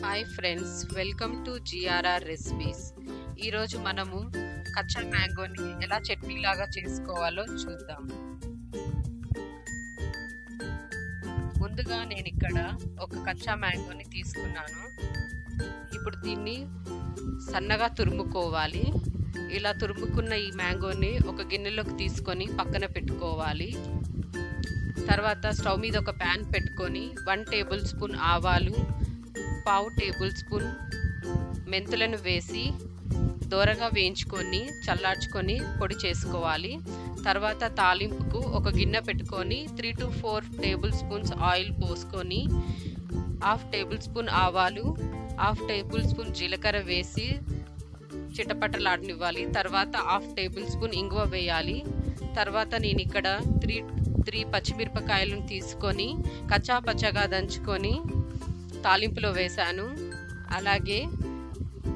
Hi friends, welcome to GRR recipes. ఈరోజు మనము కచ్చా మ్యాంగోని ఎలా చట్నీ లాగా చేసుకోవాలో చూద్దాం. ముందుగా నేను ఇక్కడ ఒక కచ్చా మ్యాంగోని తీసుకున్నాను. ఇప్పుడు దీన్ని సన్నగా తురుముకోవాలి. ఇలా తురుముకున్న ఈ మ్యాంగోని ఒక గిన్నెలోకి తీసుకొని పక్కన పెట్టుకోవాలి. తర్వాత స్టవ్ మీద ఒక ప్యాన్ పెట్టుకొని 1 టేబుల్ స్పూన్ ఆవాలు, 1/2 టేబుల్ స్పూన్ మెంతులను వేసి దోరగా వేయించుకొని చల్లార్చుకొని పొడి చేసుకోవాలి. తర్వాత తాలింపుకు ఒక గిన్నె పెట్టుకొని 3 to 4 టేబుల్ స్పూన్స్ ఆయిల్ పోసుకొని 1/2 టేబుల్ స్పూన్ ఆవాలు, 1/2 టేబుల్ స్పూన్ జీలకర్ర వేసి చిటపటలాడనివ్వాలి. తర్వాత 1/2 టేబుల్ స్పూన్ ఇంగువ వేయాలి. తర్వాత నేను ఇక్కడ 3 పచ్చిమిరపకాయలను తీసుకొని కచ్చా పచ్చగా దంచుకొని తాలింపులో వేశాను. అలాగే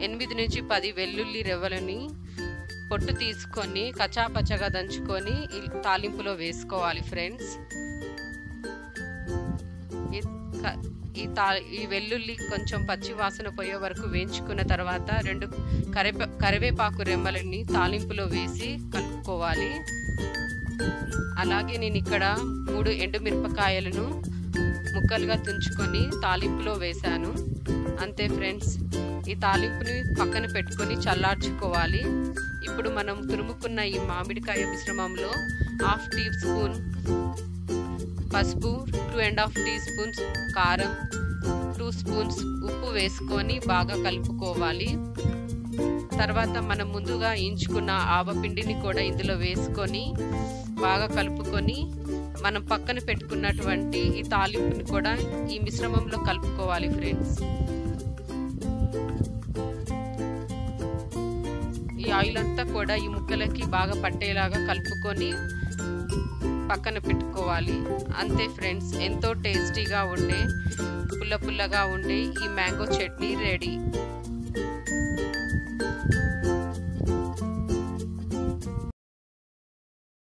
8 నుంచి 10 వెల్లుల్లి రెవ్వలని పొట్టు తీసుకొని కచ్చా పచ్చగా దంచుకొని తాలింపులో వేసుకోవాలి. ఫ్రెండ్స్, ఈ వెల్లుల్లి కొంచెం పచ్చి వాసన పోయే వరకు వేయించుకున్న తర్వాత 2 కరివేపాకు రెమ్మలని తాలింపులో వేసి కలుపుకోవాలి. అలాగే నేను ఇక్కడ 3 ఎండుమిరపకాయలను ముక్కలుగా తుంచుకొని తాలింపులో వేశాను. అంతే ఫ్రెండ్స్, ఈ తాలింపుని పక్కన పెట్టుకొని చల్లార్చుకోవాలి. ఇప్పుడు మనం తురుముకున్న ఈ మామిడికాయ మిశ్రమంలో 1/2 టీ స్పూన్ పసుపు, 2.5 టీ స్పూన్స్ కారం, 2 స్పూన్స్ ఉప్పు వేసుకొని బాగా కలుపుకోవాలి. తర్వాత మనం ముందుగా వేయించుకున్న ఆవపిండిని కూడా ఇందులో వేసుకొని బాగా కలుపుకొని మనం పక్కన పెట్టుకున్నటువంటి ఈ తాలింపుని కూడా ఈ మిశ్రమంలో కలుపుకోవాలి. ఫ్రెండ్స్, ఈ ఆయిల్ అంతా కూడా ఈ ముక్కలకి బాగా పట్టేలాగా కలుపుకొని పక్కన పెట్టుకోవాలి. అంతే ఫ్రెండ్స్, ఎంతో టేస్టీగా ఉండే పుల్లగా ఉండే ఈ మ్యాంగో చట్నీ రెడీ.